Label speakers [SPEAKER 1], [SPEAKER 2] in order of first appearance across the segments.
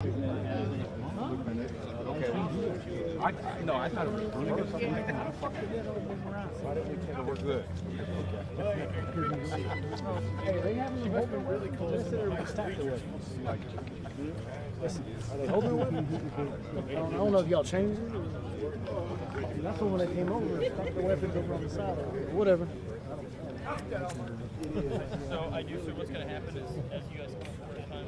[SPEAKER 1] No, I thought it was really good. We're good.
[SPEAKER 2] Hey, they haven't holding really cool. They said everybody stopped their weapons. Listen, are they holding their weapons? I don't know if y'all changed it. That's when they came over and stuck their weapons over on the side. Whatever.
[SPEAKER 3] So I do. So what's going to happen is, as you guys come for the first time,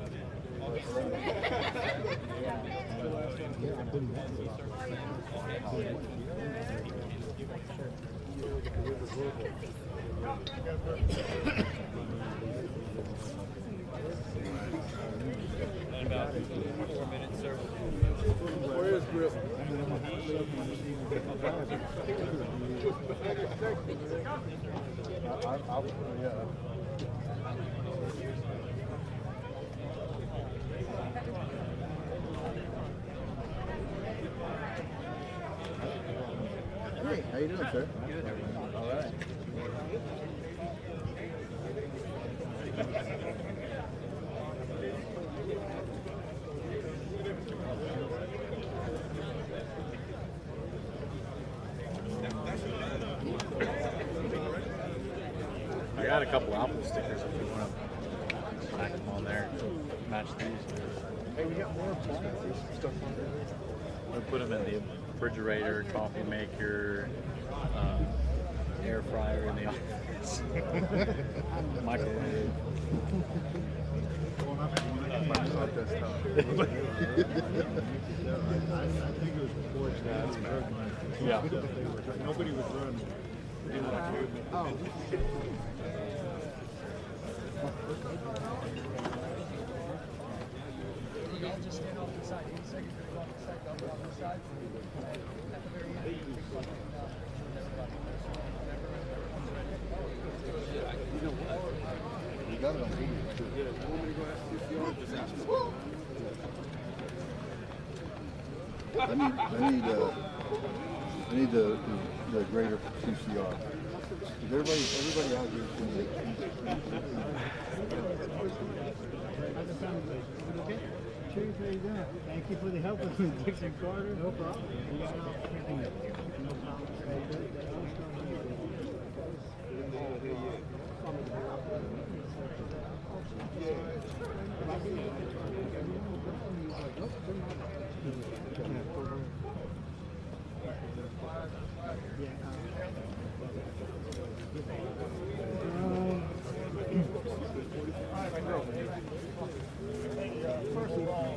[SPEAKER 3] in about 4 minutes, sir.
[SPEAKER 1] Where is grip?
[SPEAKER 4] Hey, how you doing, sir?
[SPEAKER 3] Good.
[SPEAKER 4] All right.
[SPEAKER 5] I got a couple Apple stickers if you want to stack them on there. Match these.
[SPEAKER 2] Hey, we got more appliances stuff on there.
[SPEAKER 5] We'll put them in the refrigerator, coffee maker, air fryer in the office, microwave.
[SPEAKER 4] Microsoft desktop. I think it was before that.
[SPEAKER 5] Yeah.
[SPEAKER 4] Nobody was running.
[SPEAKER 2] Just stand off the side. 8 seconds to go off the side, double off the side. At the very end.
[SPEAKER 4] You got it on video too. I need the greater CCR. Everybody out here can
[SPEAKER 2] Thank you for the help with Dixon Carter. No problem. First of all,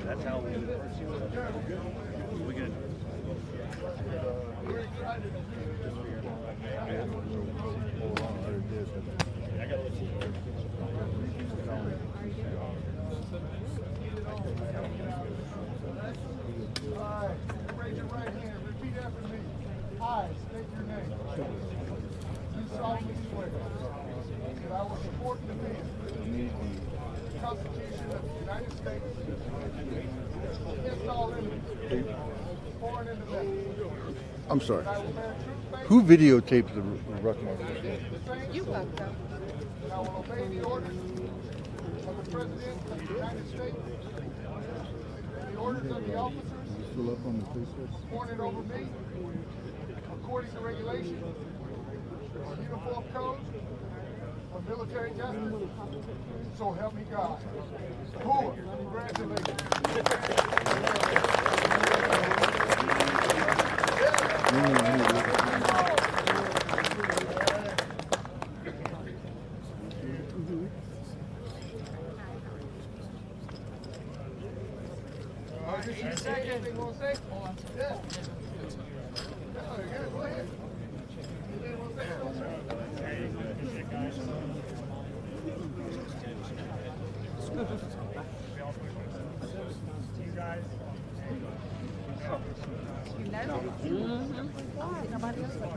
[SPEAKER 5] That's how we do it. We good.
[SPEAKER 6] Alright, raise your right hand. Repeat after me. I state your name. Do solemnly swear that I will support and defend the Constitution of the United States against all enemies, foreign and domestic.
[SPEAKER 4] I'm sorry.
[SPEAKER 6] And I will bear true faith
[SPEAKER 4] Who videotaped the Ruckman?
[SPEAKER 6] and
[SPEAKER 7] You got them.
[SPEAKER 6] and I will obey the orders of the President of the United States and the orders of the officers
[SPEAKER 4] Still up on the Facebook?
[SPEAKER 6] appointed over me according to regulations, uniform code of military justice. So help me God. Poor, congratulations. You say anything you want to say? Yeah. Yeah, go ahead. Anything you want to say?
[SPEAKER 2] you guys.
[SPEAKER 7] You know? Mm-hmm. Nobody else would.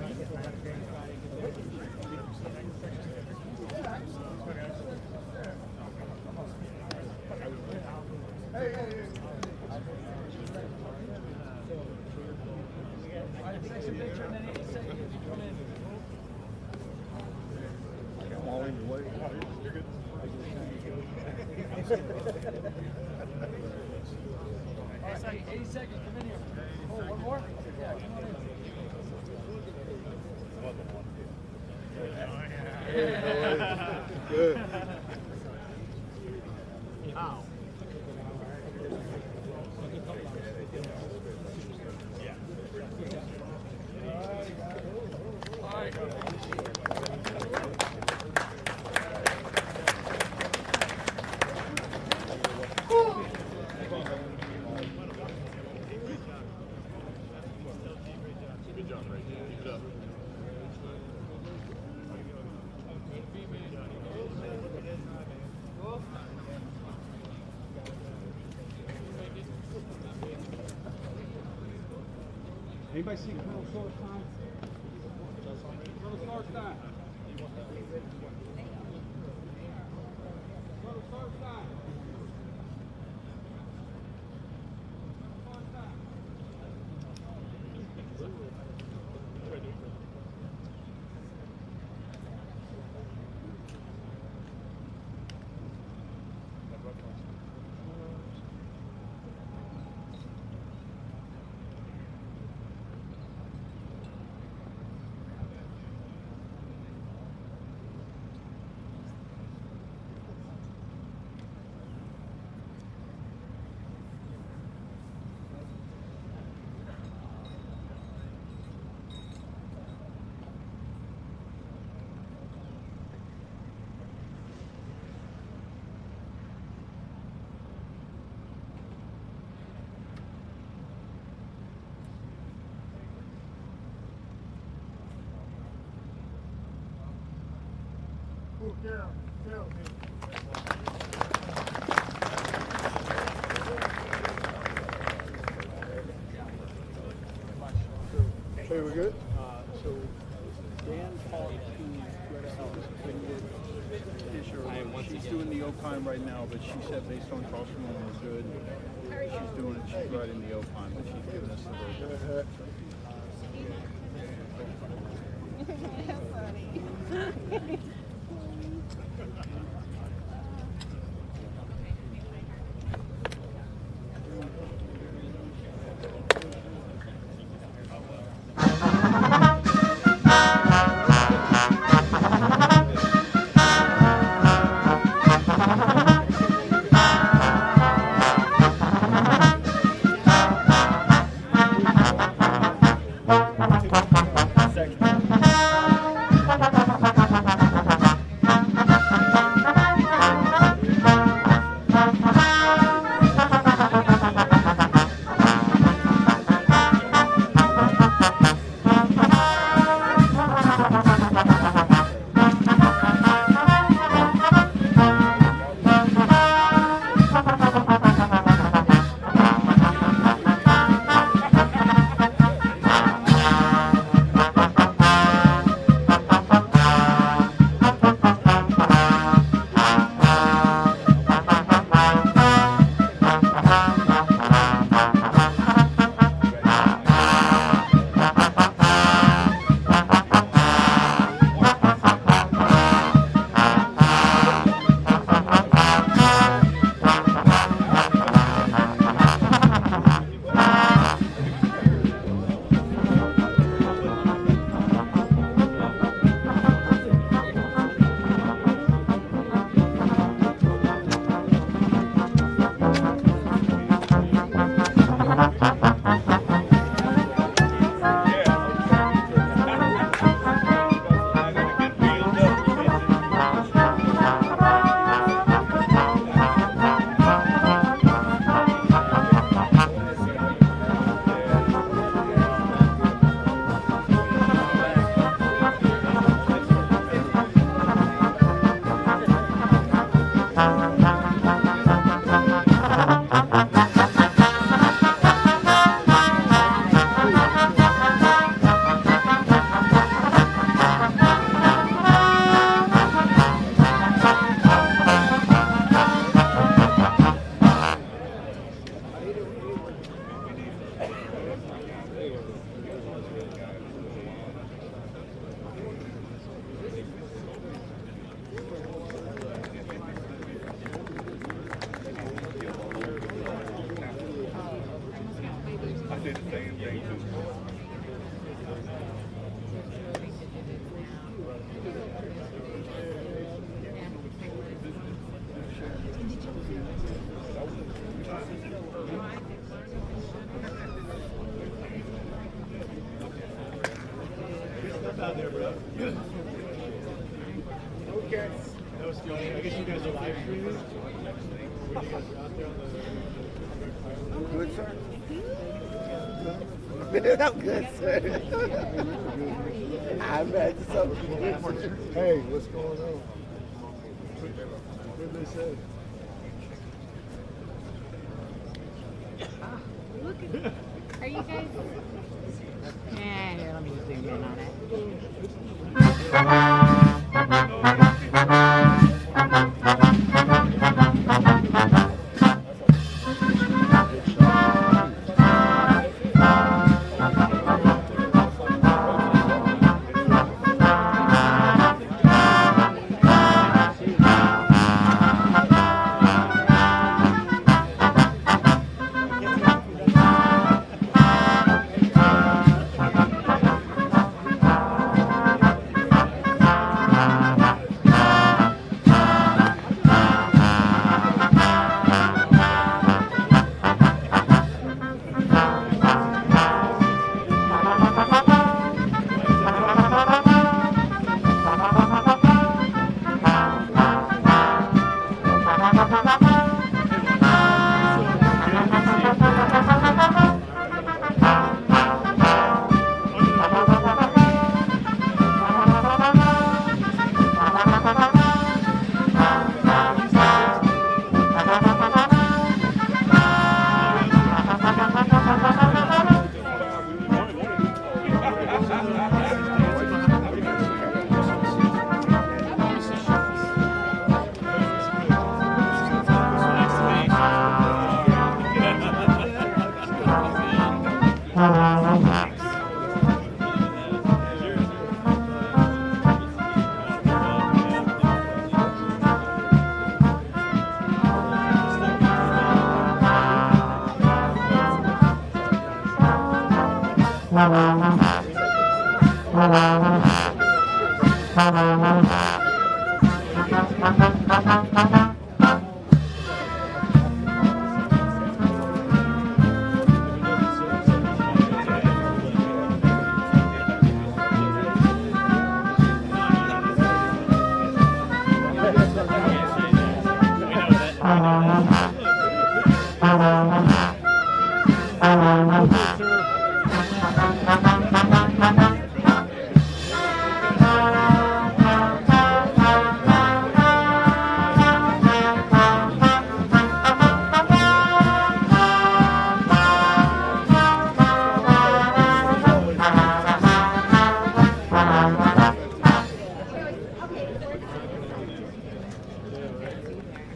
[SPEAKER 2] 80 seconds, come in here. Oh, one more? Yeah, come on in.
[SPEAKER 4] Good.
[SPEAKER 2] Ow.
[SPEAKER 6] Anybody see Colonel Sorstein? Colonel Sorstein. Colonel Sorstein.
[SPEAKER 4] Hey, we good?
[SPEAKER 7] So Dan talked to Fisher. She's doing the OPIME right now, but she said based on crossing was good. She's doing it. She's riding the OPIME, but she's giving us a little bit.
[SPEAKER 2] I guess you guys are live streaming. When you guys are out there on the.
[SPEAKER 4] Good, sir.
[SPEAKER 8] I'm good, sir. I'm ready to
[SPEAKER 4] Hey, what's going on?
[SPEAKER 2] What did they say?
[SPEAKER 9] Look at, are you guys? Here, let me just zoom in on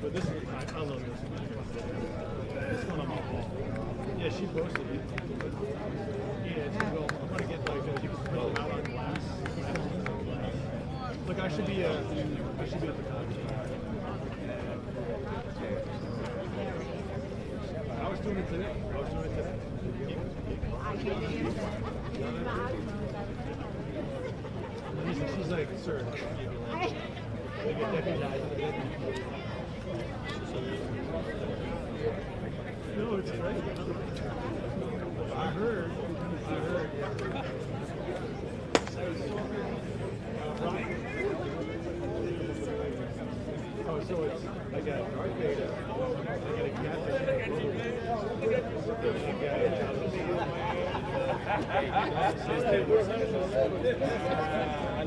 [SPEAKER 2] But this is, I love this. This one on my wall. Yeah, she posted it. Yeah, it's cool. I'm gonna get like you can print them out on glass. Look, I should be at the concert. I was doing it today. She's like, sir. No, it's great. I heard. Oh, so it's, I got Darth Vader, I got a catfish, I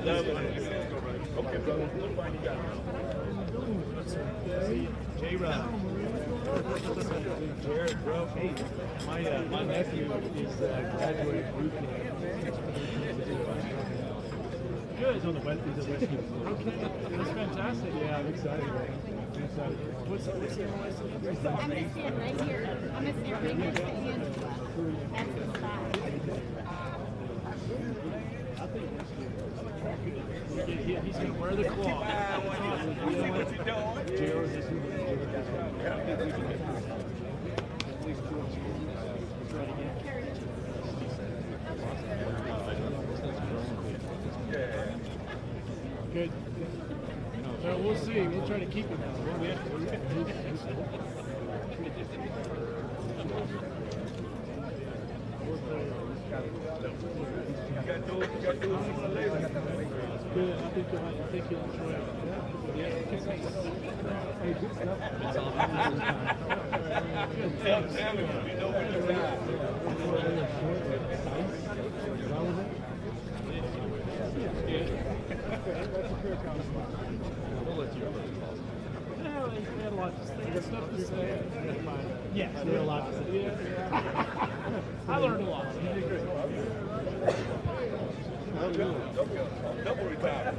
[SPEAKER 2] love it. Okay, brother. J-Rod. Jared, bro. Hey, my nephew is graduating boot camp. Good. He's on the West Coast. Okay. That's fantastic. Yeah, I'm excited. I'm excited. What's your voice?
[SPEAKER 9] I'm going to stand right here. I'm going to stand right next to Angela. That's the side.
[SPEAKER 2] He's going to wear the claw. Good. So we'll see. We'll try to keep it now. good. I think you'll enjoy it. Yeah. Hey, good stuff. Yes, I did a lot to say. I learned a lot. You did great.
[SPEAKER 1] Double retire.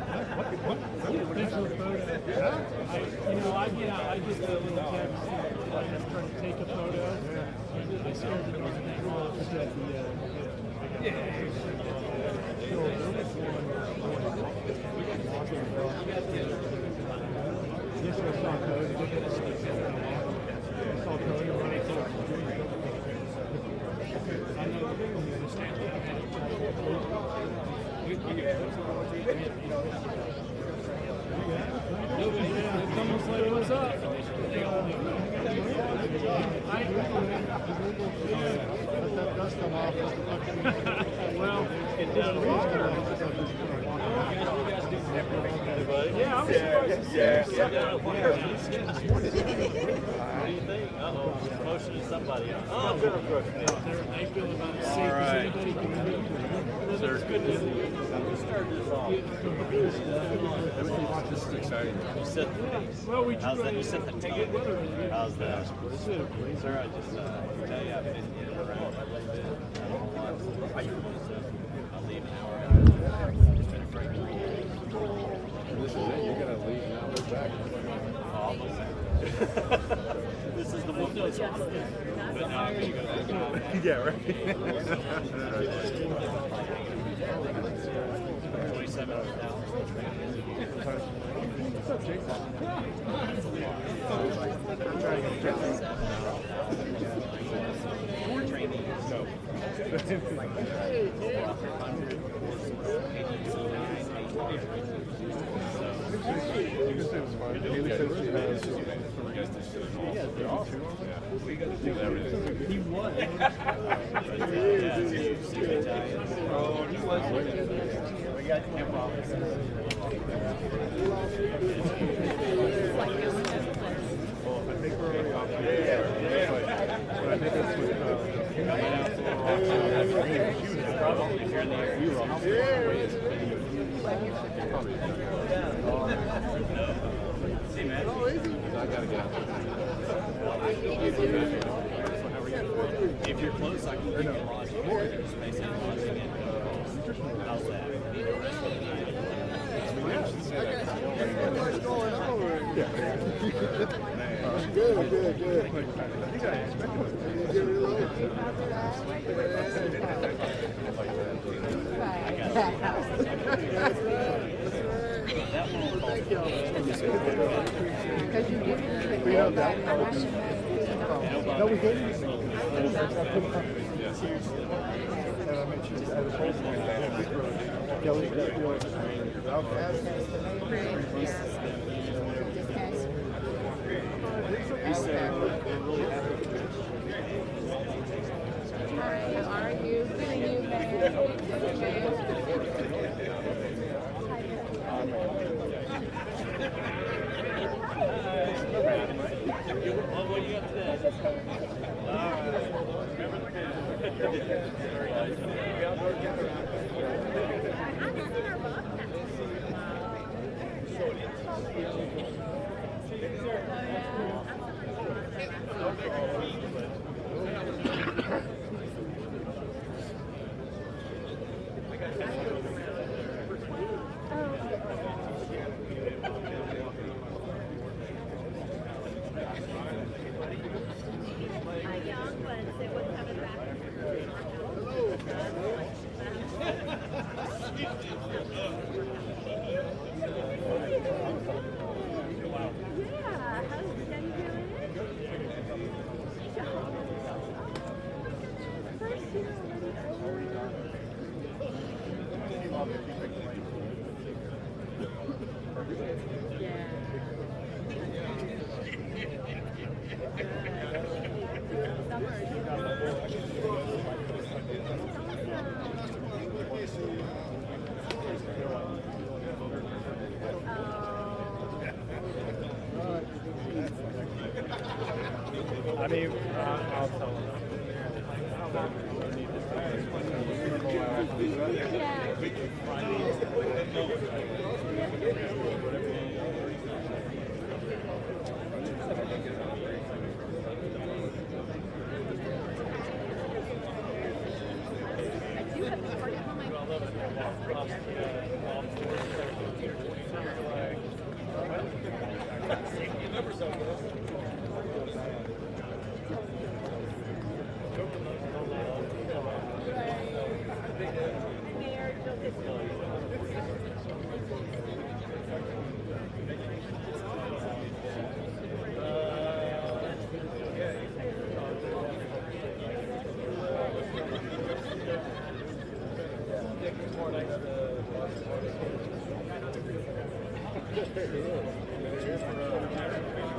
[SPEAKER 2] I get out, I get the little camera stand, I'm trying to take a photo. I scared the name off at Yes, I saw Cody. I saw Cody running I it's almost like, what's up? Well, it did. Yeah, I'm
[SPEAKER 5] What do you think? Uh-oh, promotion to somebody else. Oh,
[SPEAKER 2] They feel about as safe as anybody can be.
[SPEAKER 5] Sir, good to see you. Start this off.
[SPEAKER 1] This is exciting.
[SPEAKER 5] You set
[SPEAKER 2] Well, we
[SPEAKER 5] how's that? You set the tone. How's that?
[SPEAKER 2] Good.
[SPEAKER 5] Sir, I just tell you, I've been in and around a little bit. I don't know why. I'll leave an hour. It's been a great 3 days.
[SPEAKER 1] This is it. You're gonna leave now. We're back.
[SPEAKER 5] This is the one place on it. But now I'm gonna go.
[SPEAKER 1] Yeah, right.
[SPEAKER 5] 27 now.
[SPEAKER 2] He won.
[SPEAKER 5] We got camp officers.
[SPEAKER 1] I think we're already off. But I think that's what
[SPEAKER 5] Probably if you're in the area. See, man.
[SPEAKER 1] I gotta get out.
[SPEAKER 5] If you're close, I can give you a lodging. Space and lodging. How's that?
[SPEAKER 6] Good.
[SPEAKER 1] I think I expected
[SPEAKER 9] Because you give it to the
[SPEAKER 2] No, we didn't.
[SPEAKER 9] Are you feeling summer?
[SPEAKER 1] I mean, I'll tell him.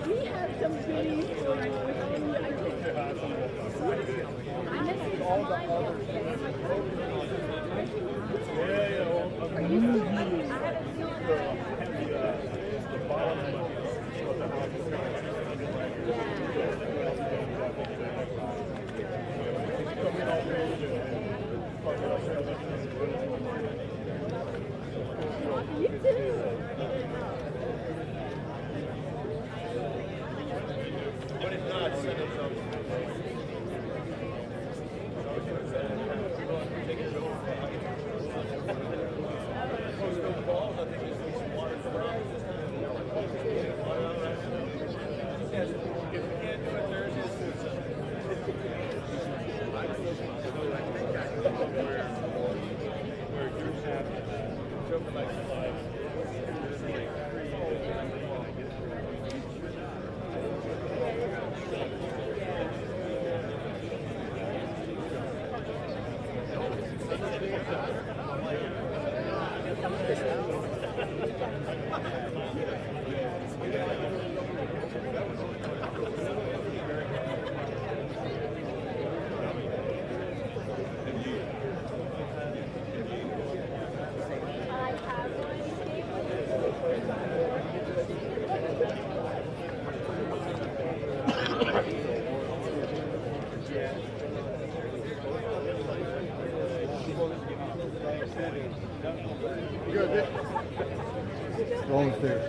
[SPEAKER 9] We have some goodies for I missed all the other things. Are you still I haven't seen you too.
[SPEAKER 1] But if not, send us up.
[SPEAKER 4] Good. Wrong there.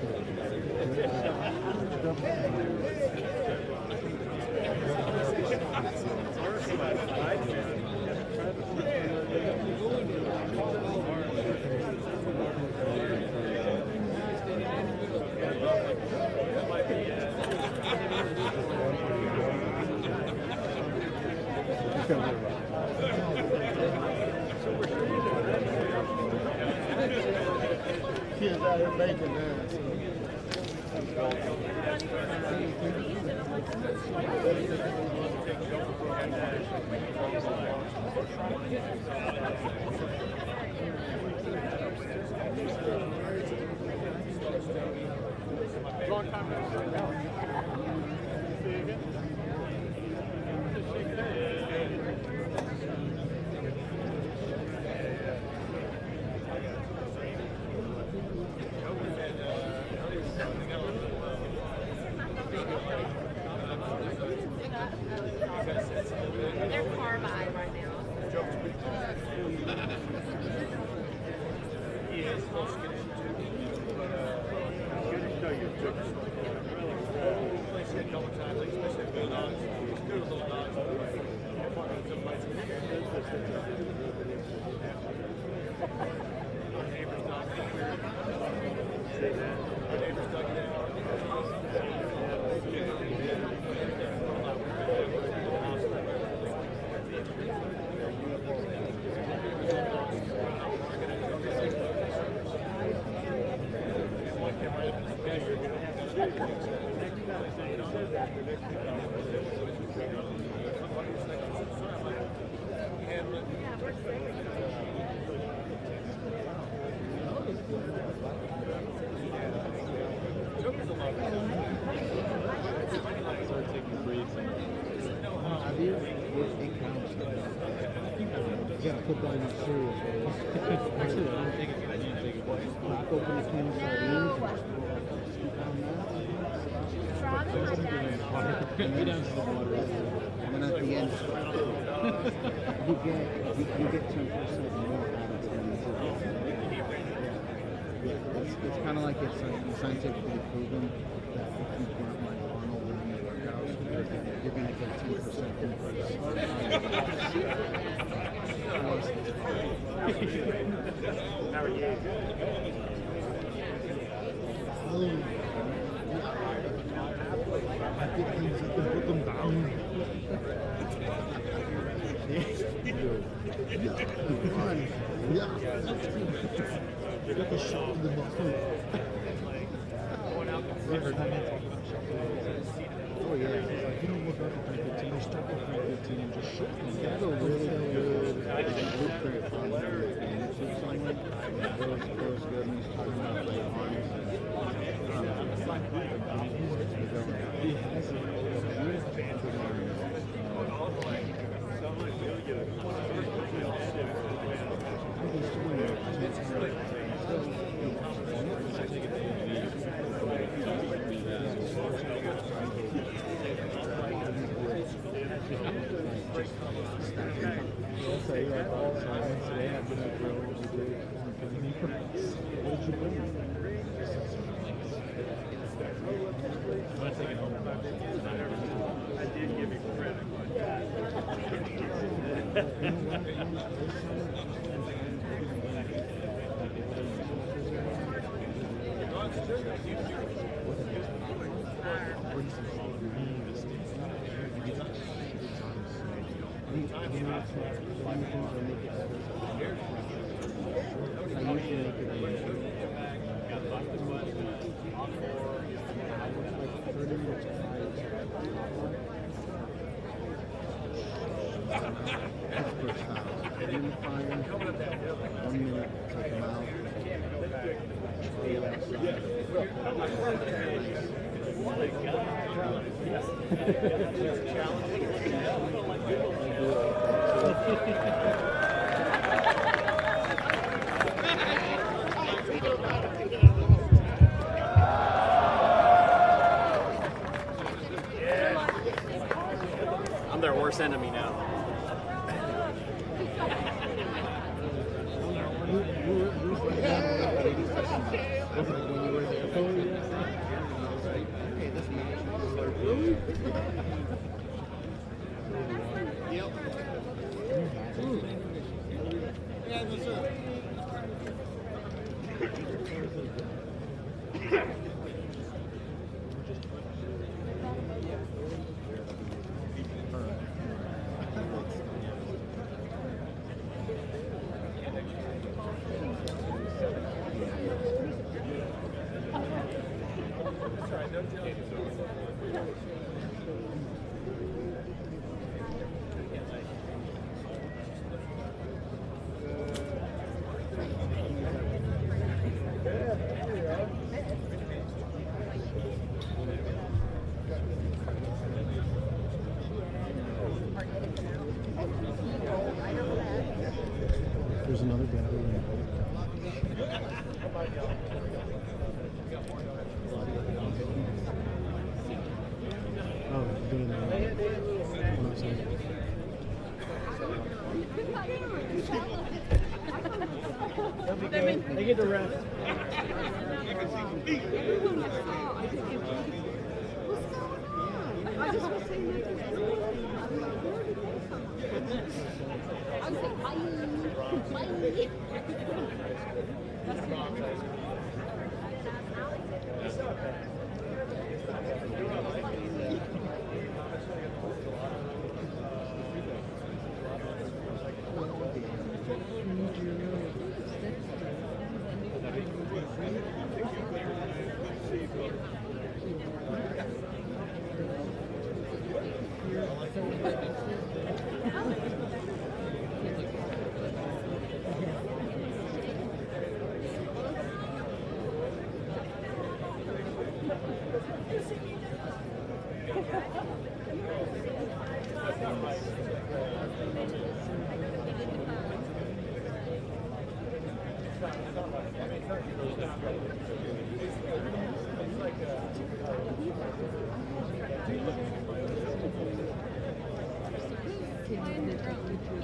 [SPEAKER 4] Kids out here making that.
[SPEAKER 9] They're carbide right now.
[SPEAKER 2] You gotta put that in the cereal. Actually, I don't think it's. I need to take it away. Open the can of sardines and just scoop on that.
[SPEAKER 8] And then at the end, you get 10% more out of 10. It's kind of like it's scientifically proven that if you burn like Arnold in your workouts, you're going to get 10% increase.
[SPEAKER 1] How are you?
[SPEAKER 2] Put them down. Get the shot in the muscle. Oh yeah. Like, you don't look up at 315, you start with 315 and just shoot them.
[SPEAKER 8] That's a really good blueprint on YouTube somewhere. It was good when he's talking about like arms he has it.
[SPEAKER 1] I did give you credit.
[SPEAKER 3] I'm their worst enemy now.
[SPEAKER 2] There's another battery in Oh, doing that. What I'm saying. They get the rest.
[SPEAKER 9] I just was saying that. I was like, bye.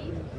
[SPEAKER 6] Yeah.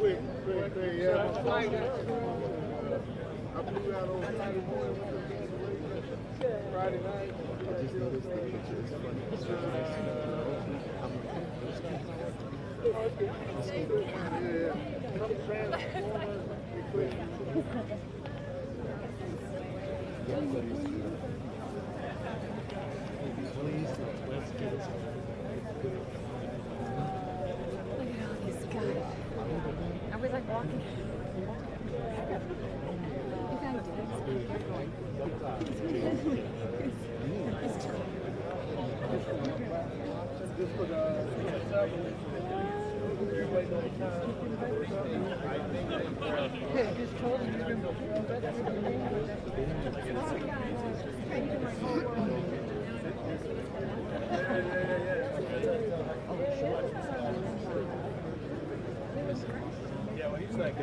[SPEAKER 6] Quick, yeah. I flew out on Friday night.
[SPEAKER 8] I just noticed the picture. It's Please, let's get it.
[SPEAKER 9] Look at all these guys. Are we like walking?
[SPEAKER 6] Just for
[SPEAKER 2] Just told him he's
[SPEAKER 5] Yeah, well, he's like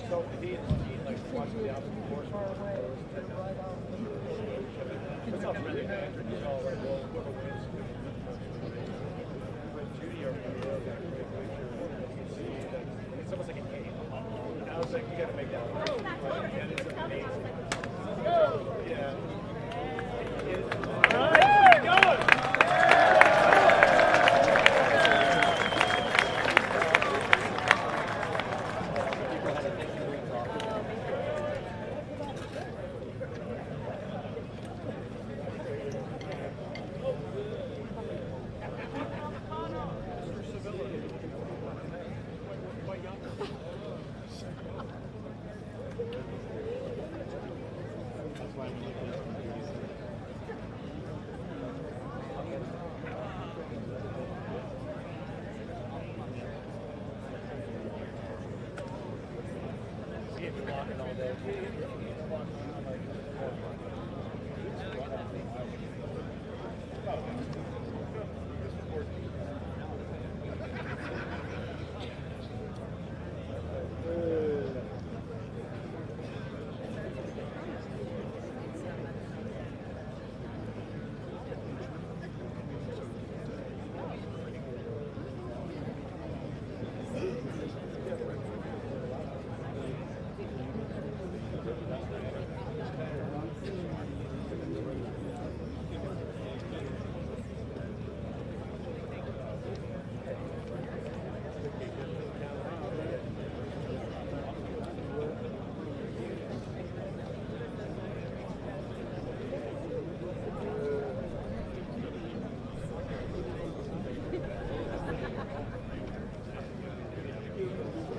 [SPEAKER 5] so he like watching the opposite course. It's all really bad. It's all like, well, whoever wins. Judy or it's almost like a game. And I was like, you got to make that work. And it's amazing. Yeah. All right, going.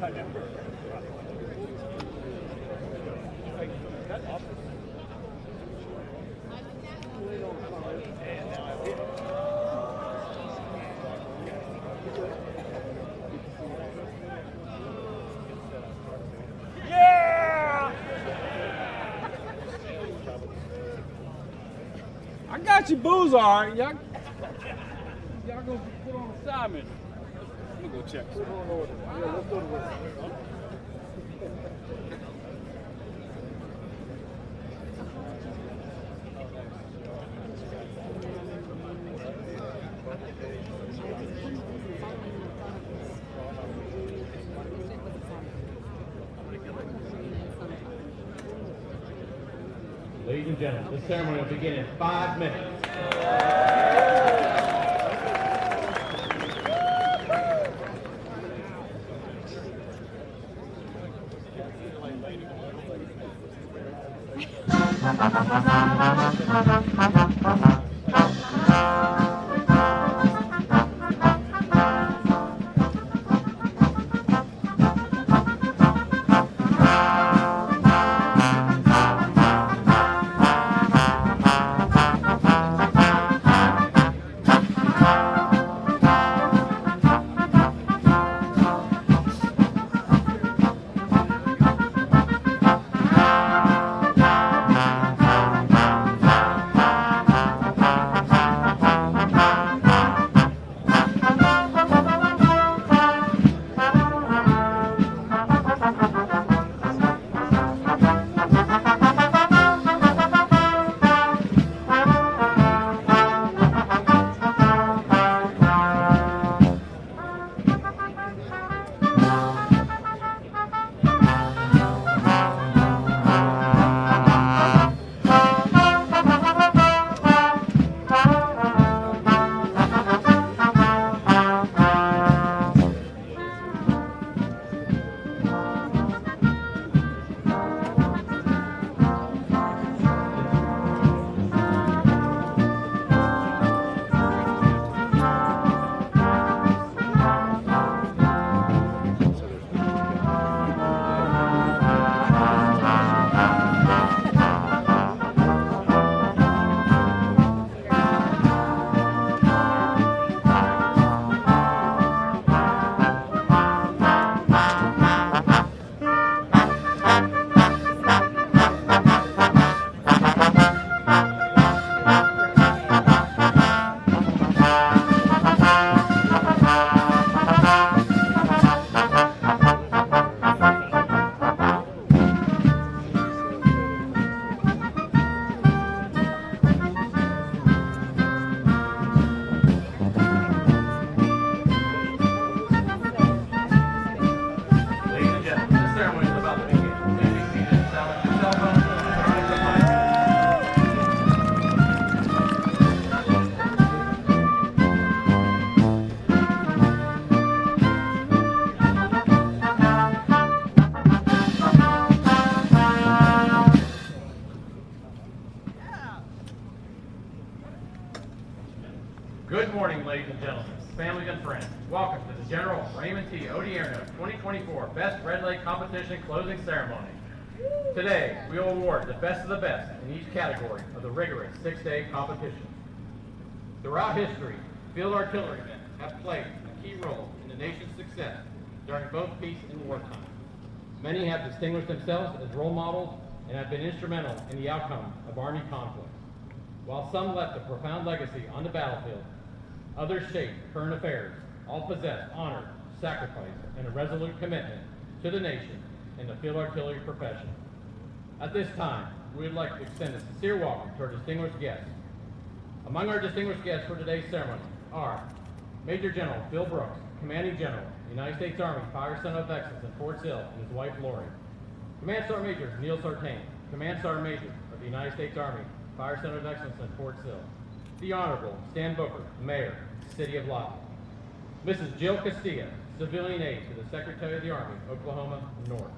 [SPEAKER 7] I got you, booze, all right. Y'all gonna put on assignment. I'm gonna go check.
[SPEAKER 10] Ladies and gentlemen, this ceremony will begin in 5 minutes. Good morning, ladies and gentlemen, families and friends. Welcome to the General Raymond T. Odierno 2024 Best Redleg Competition closing ceremony. Today, we will award the best of the best in each category of the rigorous 6-day competition. Throughout history, field artillerymen have played a key role in the nation's success during both peace and wartime. Many have distinguished themselves as role models and have been instrumental in the outcome of Army conflicts. While some left a profound legacy on the battlefield, others shaped current affairs. All possess honor, sacrifice, and a resolute commitment to the nation and the field artillery profession. At this time, we would like to extend a sincere welcome to our distinguished guests. Among our distinguished guests for today's ceremony are Major General Phil Brooks, Commanding General, United States Army Fire Center of Excellence in Fort Sill, and his wife Lori. Command Sergeant Major Neil Sartain, Command Sergeant Major of the United States Army Fire Center of Excellence in Fort Sill. The Honorable Stan Booker, Mayor, City of Lafayette. Mrs. Jill Castilla, Civilian Aide to the Secretary of the Army, Oklahoma North.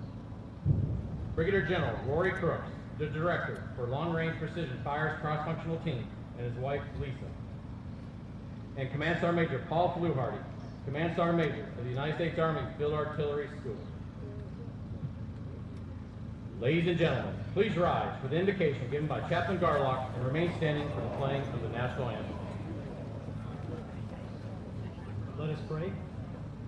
[SPEAKER 10] Brigadier General Rory Crooks, the Director for Long Range Precision Fires Cross-Functional Team, and his wife Lisa. And Command Sergeant Major Paul Fluharty, Command Sergeant Major of the United States Army Field Artillery School. Ladies and gentlemen, please rise for the invocation given by Chaplain Garlock and remain standing for the playing of the national anthem.
[SPEAKER 11] Let us pray.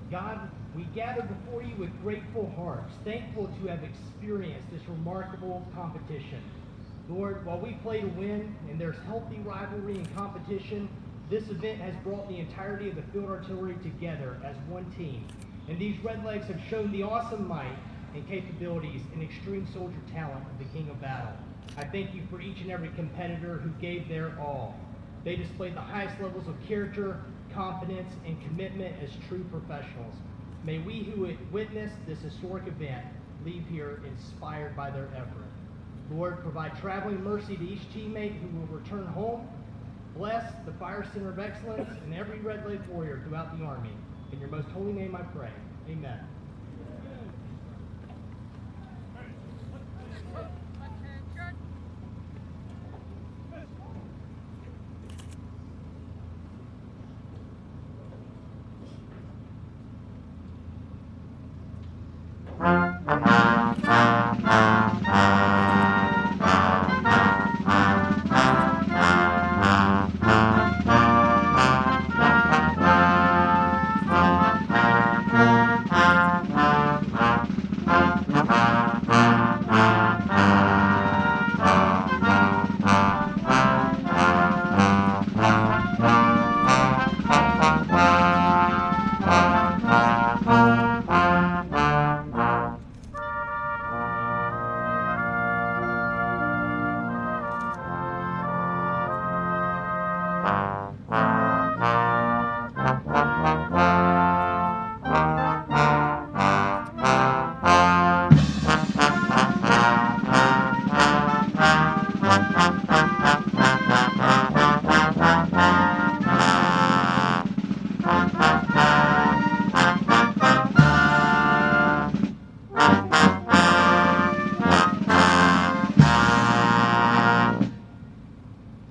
[SPEAKER 11] God, we gather before you with grateful hearts, thankful to have experienced this remarkable competition. Lord, while we play to win and there's healthy rivalry and competition, this event has brought the entirety of the field artillery together as one team. And these Redlegs have shown the awesome might and capabilities and extreme soldier talent of the King of Battle. I thank you for each and every competitor who gave their all. They displayed the highest levels of character, confidence, and commitment as true professionals. May we who witnessed this historic event leave here inspired by their effort. Lord, provide traveling mercy to each teammate who will return home. Bless the Fire Center of Excellence and every Red Lake warrior throughout the Army. In your most holy name I pray. Amen.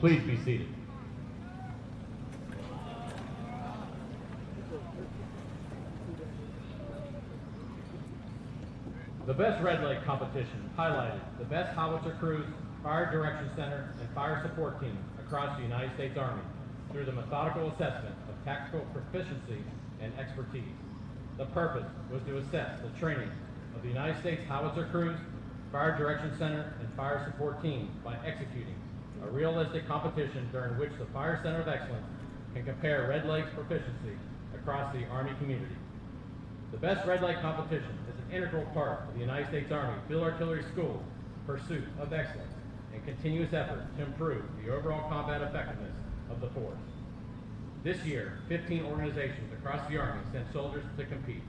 [SPEAKER 10] Please be seated. The Best Redleg Competition highlighted the best howitzer crews, fire direction center, and fire support teams across the United States Army through the methodical assessment of tactical proficiency and expertise. The purpose was to assess the training of the United States howitzer crews, fire direction center, and fire support teams by executing a realistic competition during which the Fire Center of Excellence can compare Red Leg's proficiency across the Army community. The Best Red Leg Competition is an integral part of the United States Army Field Artillery School's pursuit of excellence and continuous effort to improve the overall combat effectiveness of the force. This year, 15 organizations across the Army sent soldiers to compete.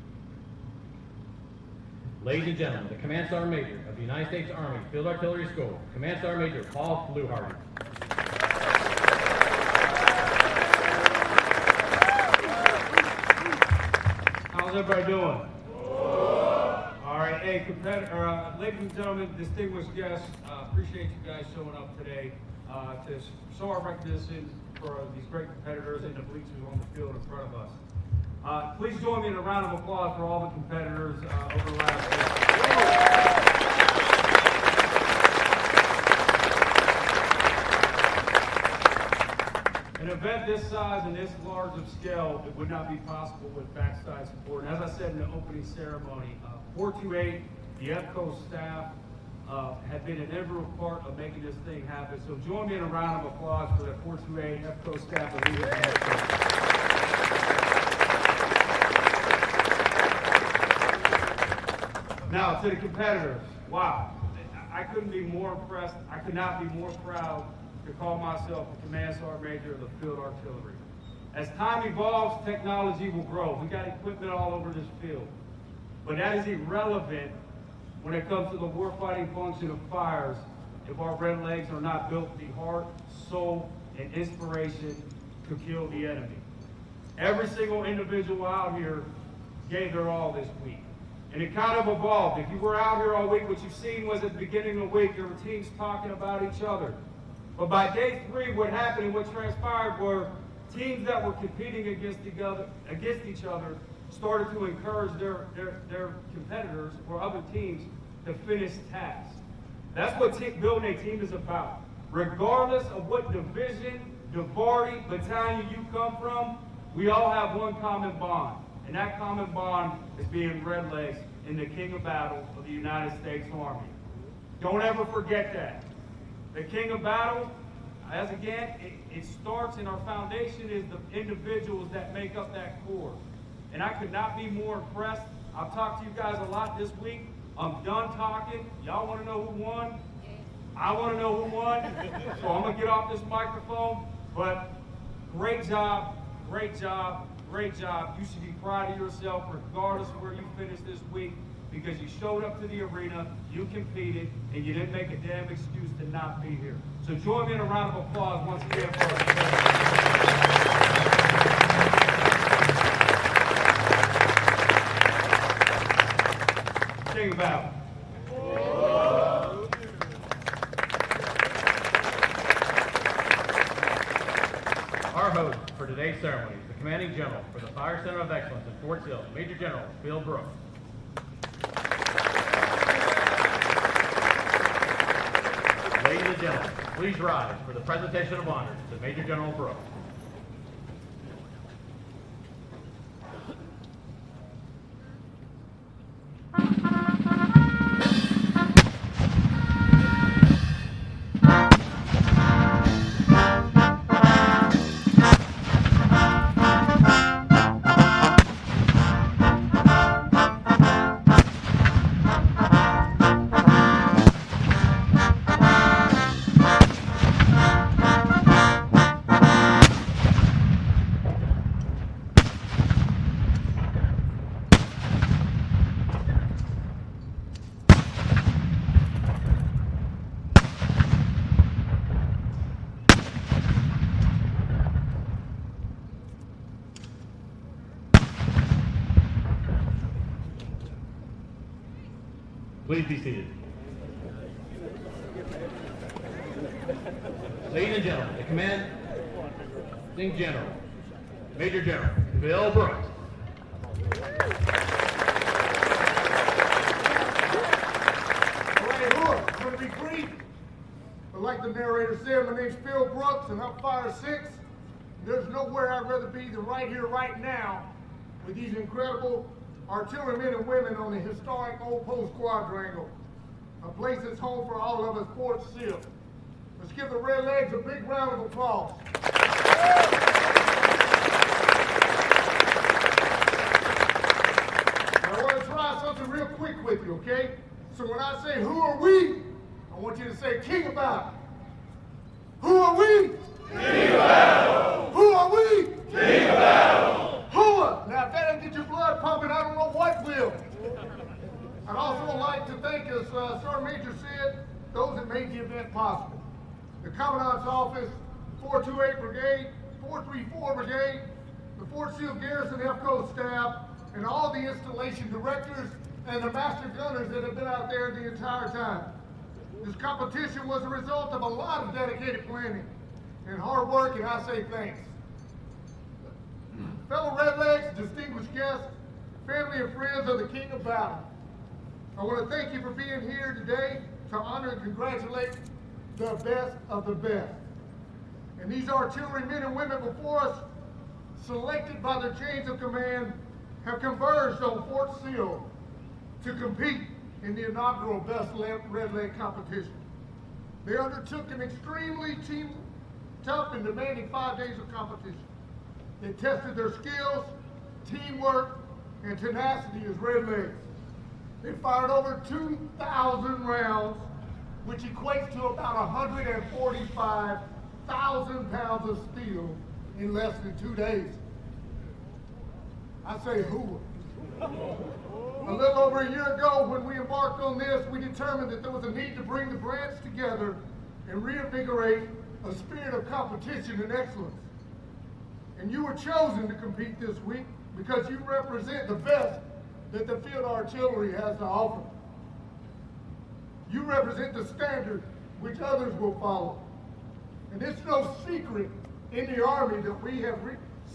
[SPEAKER 10] Ladies and gentlemen, the Command Sergeant Major of the United States Army Field Artillery School, Command Sergeant Major Paul Bluehardy.
[SPEAKER 12] How's everybody doing? All right, hey, ladies and gentlemen, distinguished guests, appreciate you guys showing up today to show our recognition for these great competitors and the bleachers on the field in front of us. Please join me in a round of applause for all the competitors over the last week. An event this size and this large of scale, it would not be possible with backside support. And as I said in the opening ceremony, 428, the EFCO staff, had been an integral part of making this thing happen. So join me in a round of applause for the 428 EFCO staff and leaders. Now to the competitors, wow, I couldn't be more impressed. I could not be more proud to call myself a Command Sergeant Major of the Field Artillery. As time evolves, technology will grow. We got equipment all over this field, but that is irrelevant when it comes to the warfighting function of fires if our Red Legs are not built with the heart, soul, and inspiration to kill the enemy. Every single individual out here gave their all this week. And it kind of evolved. If you were out here all week, what you've seen was at the beginning of the week, there were teams talking about each other. But by day 3, what happened and what transpired were teams that were competing against each other started to encourage their competitors or other teams to finish tasks. That's what building a team is about. Regardless of what division, divarity, battalion you come from, we all have one common bond. And that common bond is being Redlegs in the King of Battle of the United States Army. Don't ever forget that. The King of Battle, as again, it starts in our foundation is the individuals that make up that core. And I could not be more impressed. I've talked to you guys a lot this week. I'm done talking. Y'all want to know who won? I want to know who won. So I'm going to get off this microphone. But great job, great job, great job. You should be proud of yourself regardless of where you finished this week because you showed up to the arena, you competed, and you didn't make a damn excuse to not be here. So join me in a round of applause once again for us. King of Battle.
[SPEAKER 10] Our host for today's ceremony is the Commanding General for the Fire Center of Excellence in Fort Sill, Major General Bill Brooks. Ladies and gentlemen, please rise for the presentation of honors to Major General Brooks. Please be seated. Ladies and gentlemen, the Commanding General, Major General Bill Brooks.
[SPEAKER 6] Going to be brief, but like the narrator said, my name's Bill Brooks, and I'm Fire 6. There's nowhere I'd rather be than right here, right now, with these incredible artillery men and women on the historic Old Post Quadrangle, a place that's home for all of us, Fort Sill. Let's give the Redlegs a big round of applause. Now, I want to try something real quick with you, okay? So when I say, who are we? I want you to say, King of Battle. Who are we? King of Battle. Who are we? King of Battle. Now, if that doesn't get your blood pumping, I don't know what will. I'd also like to thank, as Sergeant Major said, those that made the event possible. The Commandant's Office, 428 Brigade, 434 Brigade, the Fort Sill Garrison FCO staff, and all the installation directors and the master gunners that have been out there the entire time. This competition was a result of a lot of dedicated planning and hard work, and I say thanks. Fellow Redlegs, distinguished guests, family and friends of the King of Battle, I want to thank you for being here today to honor and congratulate the best of the best. And these artillery men and women before us, selected by their chains of command, have converged on Fort Sill to compete in the inaugural Best Redleg Competition. They undertook an extremely tough and demanding 5 days of competition. They tested their skills, teamwork, and tenacity as Redlegs. They fired over 2,000 rounds, which equates to about 145,000 pounds of steel in less than 2 days. I say who? A little over a year ago, when we embarked on this, we determined that there was a need to bring the branch together and reinvigorate a spirit of competition and excellence. And you were chosen to compete this week because you represent the best that the field artillery has to offer. You represent the standard which others will follow. And it's no secret in the Army that we have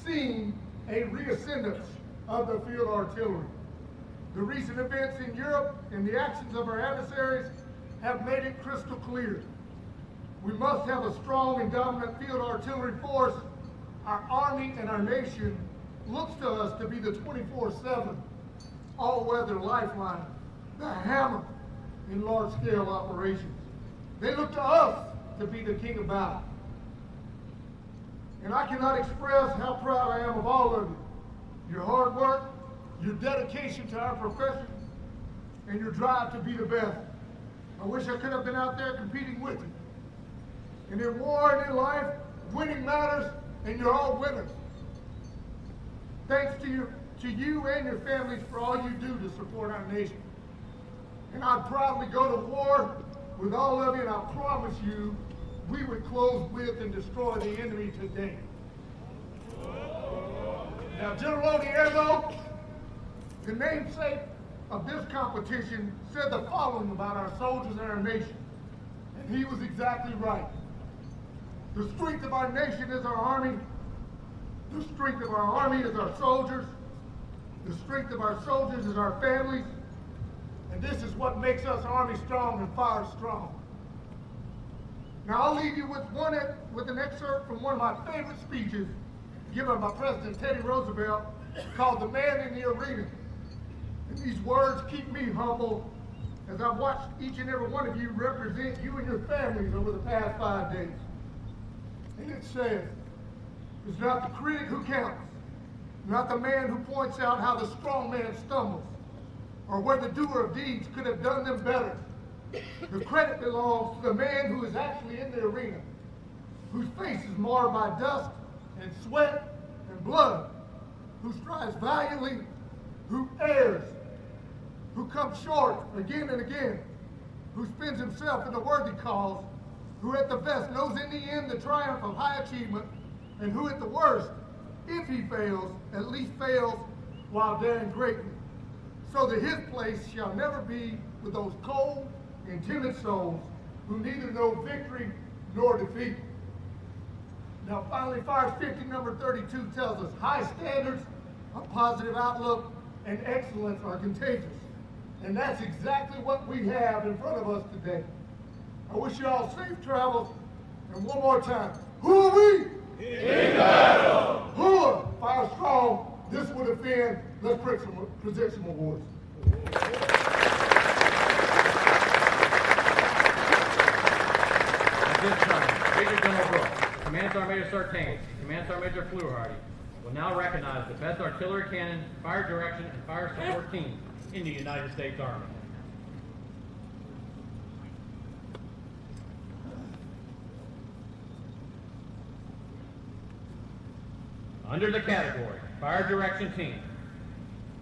[SPEAKER 6] seen a reascendance of the field artillery. The recent events in Europe and the actions of our adversaries have made it crystal clear. We must have a strong and dominant field artillery force. Our Army and our nation looks to us to be the 24/7 all-weather lifeline, the hammer in large-scale operations. They look to us to be the king of battle. And I cannot express how proud I am of all of you. Your hard work, your dedication to our profession, and your drive to be the best. I wish I could have been out there competing with you. And in war and in life, winning matters, and you're all winners. Thanks to you and your families for all you do to support our nation. And I'd proudly go to war with all of you, and I promise you, we would close with and destroy the enemy today. Now, General Odierno, the namesake of this competition, said the following about our soldiers and our nation, and he was exactly right. The strength of our nation is our Army. The strength of our Army is our soldiers. The strength of our soldiers is our families. And this is what makes us Army strong and fire strong. Now I'll leave you with an excerpt from one of my favorite speeches given by President Teddy Roosevelt called "The Man in the Arena." And these words keep me humble as I've watched each and every one of you represent you and your families over the past 5 days. And it says, it's not the critic who counts, not the man who points out how the strong man stumbles, or where the doer of deeds could have done them better. The credit belongs to the man who is actually in the arena, whose face is marred by dust and sweat and blood, who strives valiantly, who errs, who comes short again and again, who spends himself in a worthy cause, who at the best knows in the end the triumph of high achievement, and who at the worst, if he fails, at least fails while daring greatly, so that his place shall never be with those cold and timid souls who neither know victory nor defeat. Now finally, Fire 50 number 32 tells us high standards, a positive outlook, and excellence are contagious. And that's exactly what we have in front of us today. I wish you all safe travels, and one more time, who are we? In battle! Who are fire strong? This would have been, let's present some awards.
[SPEAKER 10] At this time, Major General Brooks, Command Sergeant Major Sartain, Command Sergeant Major Fluharty will now recognize the best artillery cannon, fire direction, and fire support team in the United States Army. Under the category, Fire Direction Team,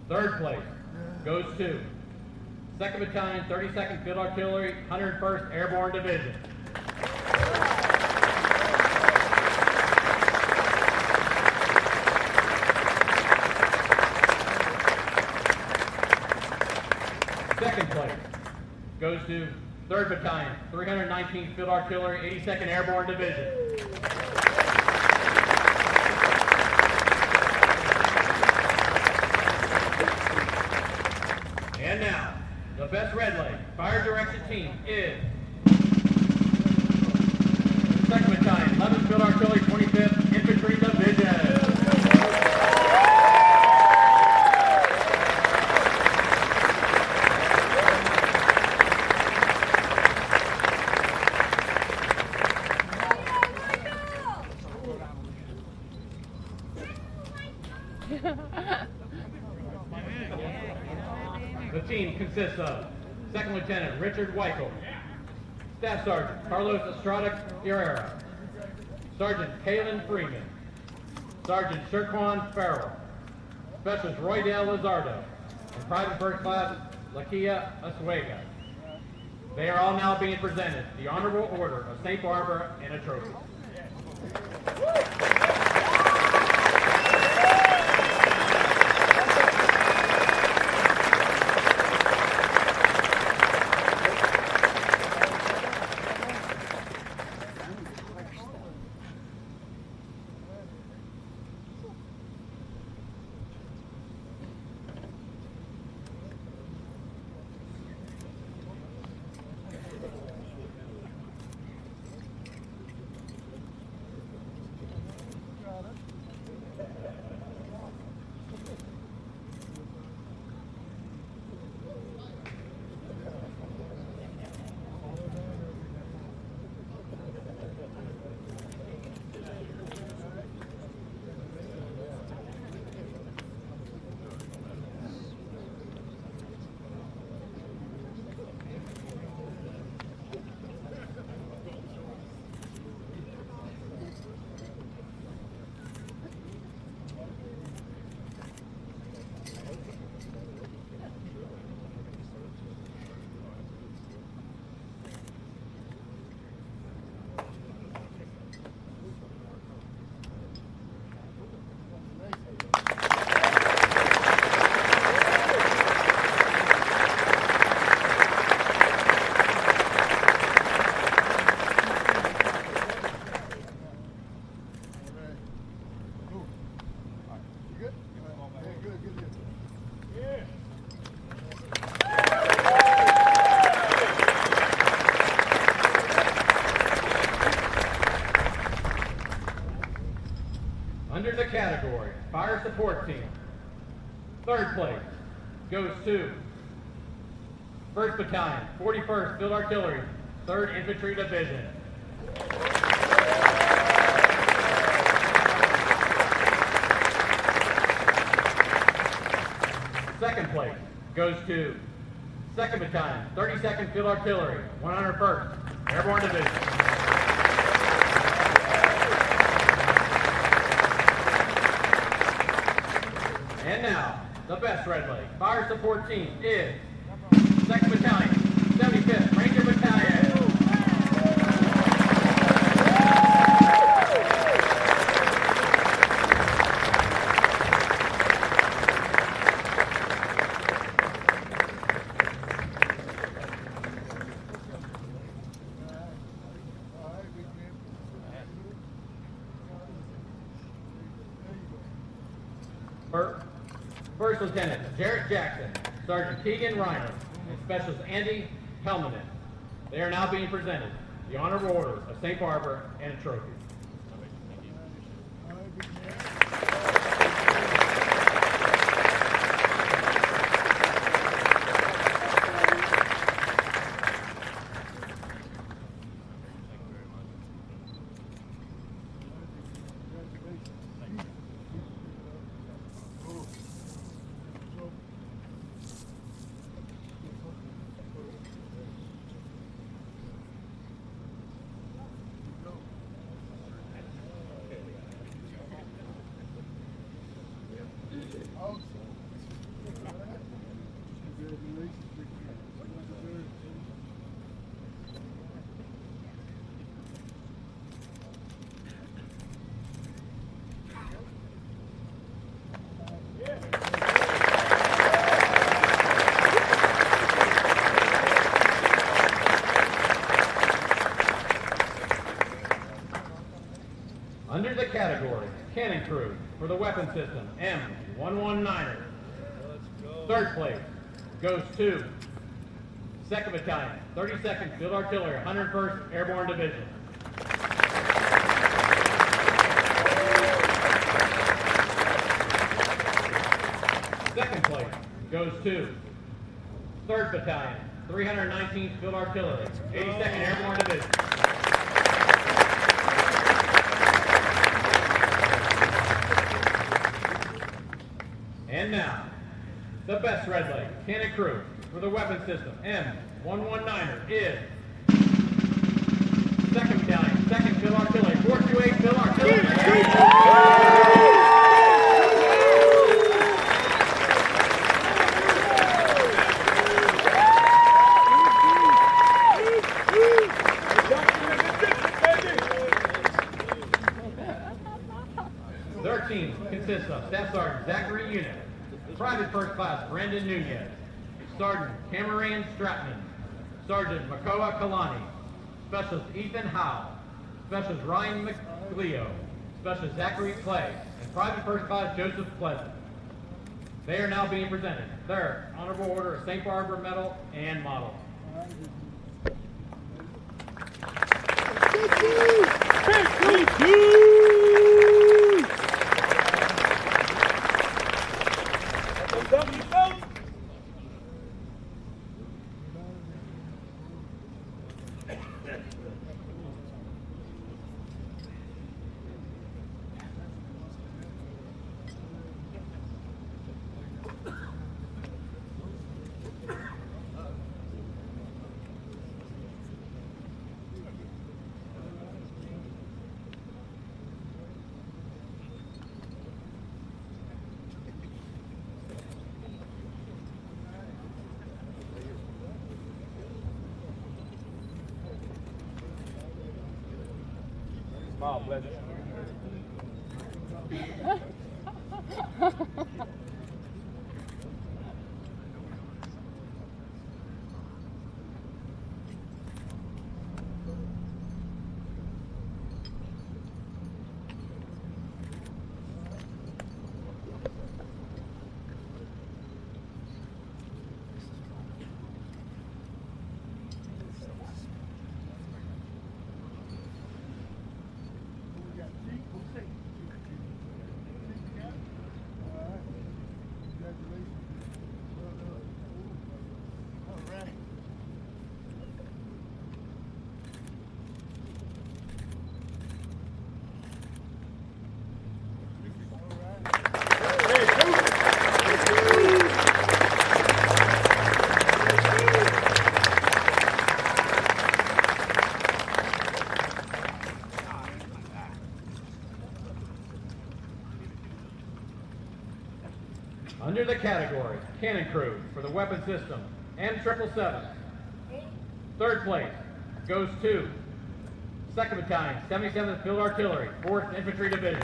[SPEAKER 10] third place goes to 2nd Battalion, 32nd Field Artillery, 101st Airborne Division. Second place goes to 3rd Battalion, 319th Field Artillery, 82nd Airborne Division. And now, the best Redleg Fire Direction Team is 2nd Battalion, 11th Field Artillery, 25th Infantry Division. The team consists of 2nd Lieutenant Richard Weichel, Staff Sergeant Carlos Estrada Guerrero, Sergeant Kaylin Freeman, Sergeant Sherquan Farrell, Specialist Roydale Lizardo, and Private First Class Lakia Asuega. They are all now being presented the Honorable Order of St. Barbara and a trophy. to 1st Battalion, 41st Field Artillery, 3rd Infantry Division. Second place goes to 2nd Battalion, 32nd Field Artillery, 101st Airborne Division. And now, the best Red Leg fire support team is 2nd Battalion, 75th Ranger Battalion. First Lieutenant Jarrett Jackson, Sergeant Keegan Reiner, and Specialist Andy Helmanen. They are now being presented the Honorable Order of St. Barbara and a trophy. Under the category Cannon Crew for the weapon system M119er, third place goes to 2nd Battalion, 32nd Field Artillery, 101st Airborne Division. Second place goes to 3rd Battalion, 319th Field Artillery, 82nd Airborne Division. And now, the best Red Leg Cannon Crew for the weapon system M119er is 2nd Battalion, 2nd Field Artillery, 428 Field Artillery. 13 consists of Staff Sergeant Zachary Unit, Private First Class Brandon Nunez, Sergeant Cameron Stratman, Sergeant Makoa Kalani, Specialist Ethan Howe, Specialist Ryan McLeo, Specialist Zachary Clay, and Private First Class Joseph Pleasant. They are now being presented their Honorable Order of St. Barbara Medal and Model. Smile, pleasure. Crew for the weapon system M777. Third place goes to 2nd Battalion, 77th Field Artillery, 4th Infantry Division.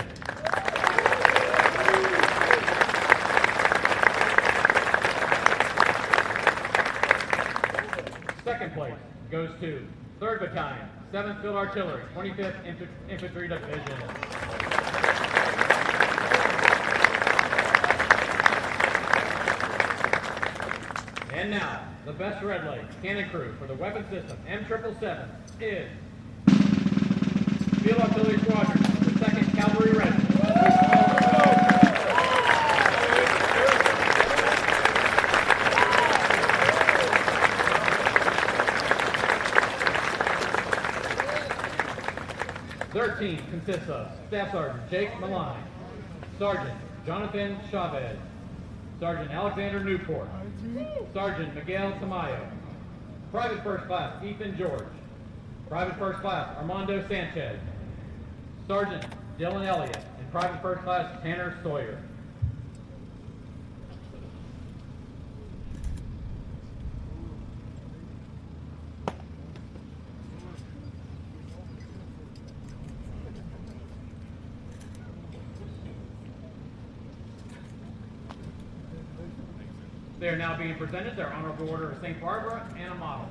[SPEAKER 10] Second place goes to 3rd Battalion, 7th Field Artillery, 25th Infantry Division. And now, the best Red Leg Cannon Crew for the weapon system M777 is Field Artillery Squadron, the 2nd Cavalry Regiment. Their team consists of Staff Sergeant Jake Maline, Sergeant Jonathan Chavez, Sergeant Alexander Newport, Sergeant Miguel Tamayo, Private First Class Ethan George, Private First Class Armando Sanchez, Sergeant Dylan Elliott, and Private First Class Tanner Sawyer. They are now being presented their Honorable Order of St. Barbara and a model.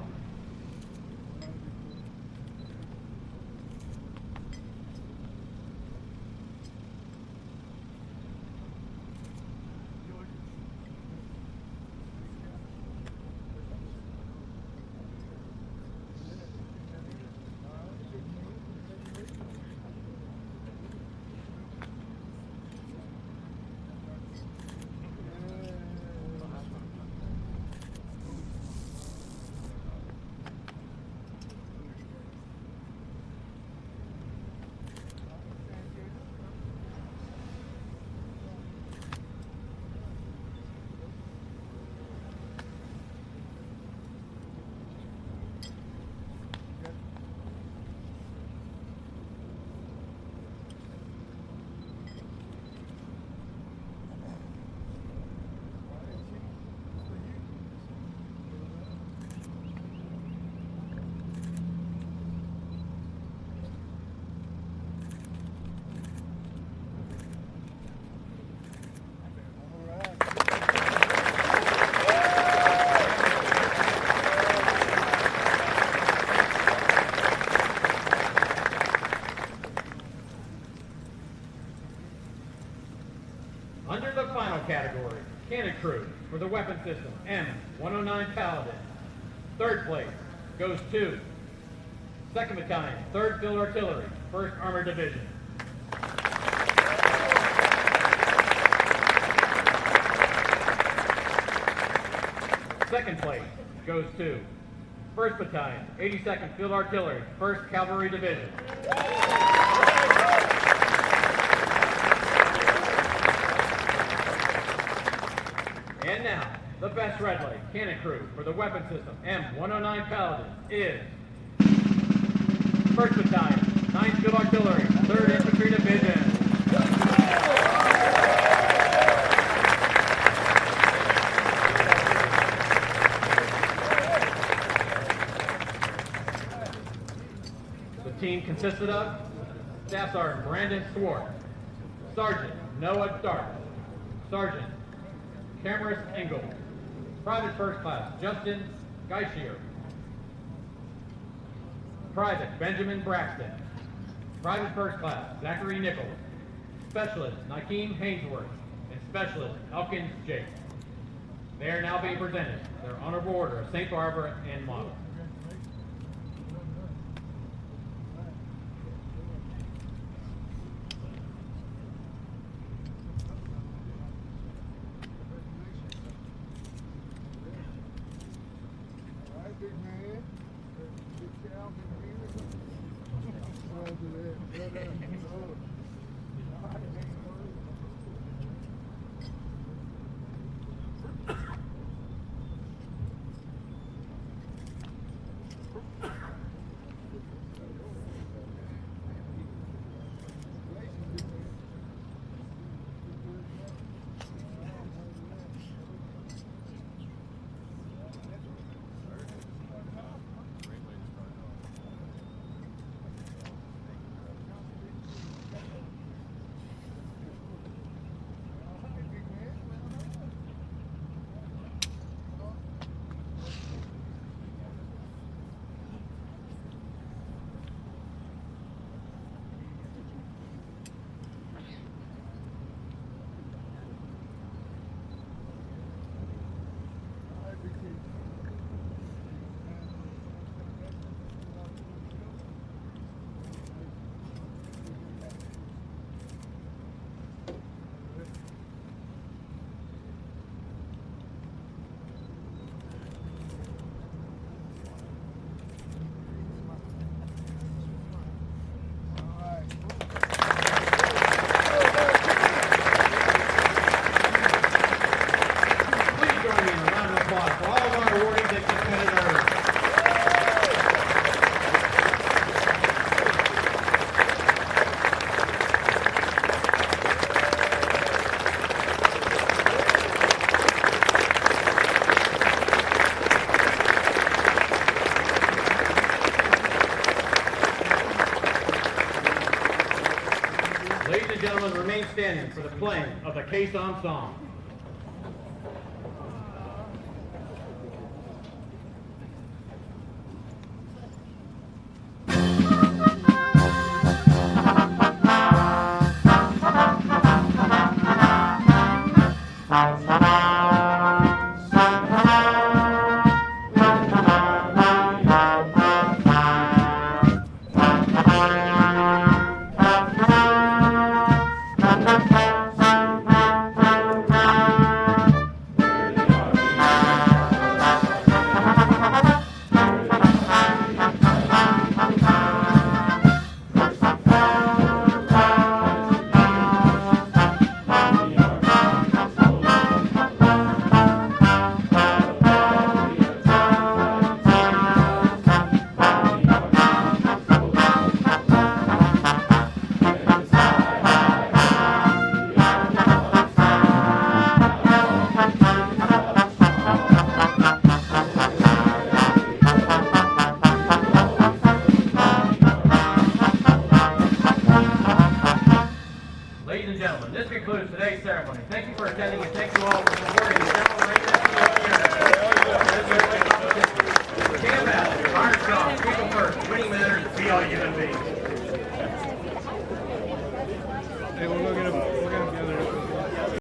[SPEAKER 10] Under the final category, Cannon Crew for the weapon system M109 Paladin. Third place goes to 2nd Battalion, 3rd Field Artillery, 1st Armored Division. Second place goes to 1st Battalion, 82nd Field Artillery, 1st Cavalry Division. And now, the best Red Leg Cannon Crew for the weapon system M109 Paladin is 1st Battalion, 9th Field Artillery, 3rd Infantry Division. The team consisted of Staff Sergeant Brandon Swart, Sergeant Noah Stark, Sergeant Cameron Engel, Private First Class Justin Geishier, Private Benjamin Braxton, Private First Class Zachary Nichols, Specialist Nakeem Hainsworth, and Specialist Elkins Jake. They are now being presented their Honorable Order of St. Barbara and Model. standing for the playing of the caisson song. Ladies and gentlemen, this concludes today's ceremony. Thank you for attending and thank you all for supporting the General Raymond T. Stand back, Armstrong, people first, winning matters, be all human beings.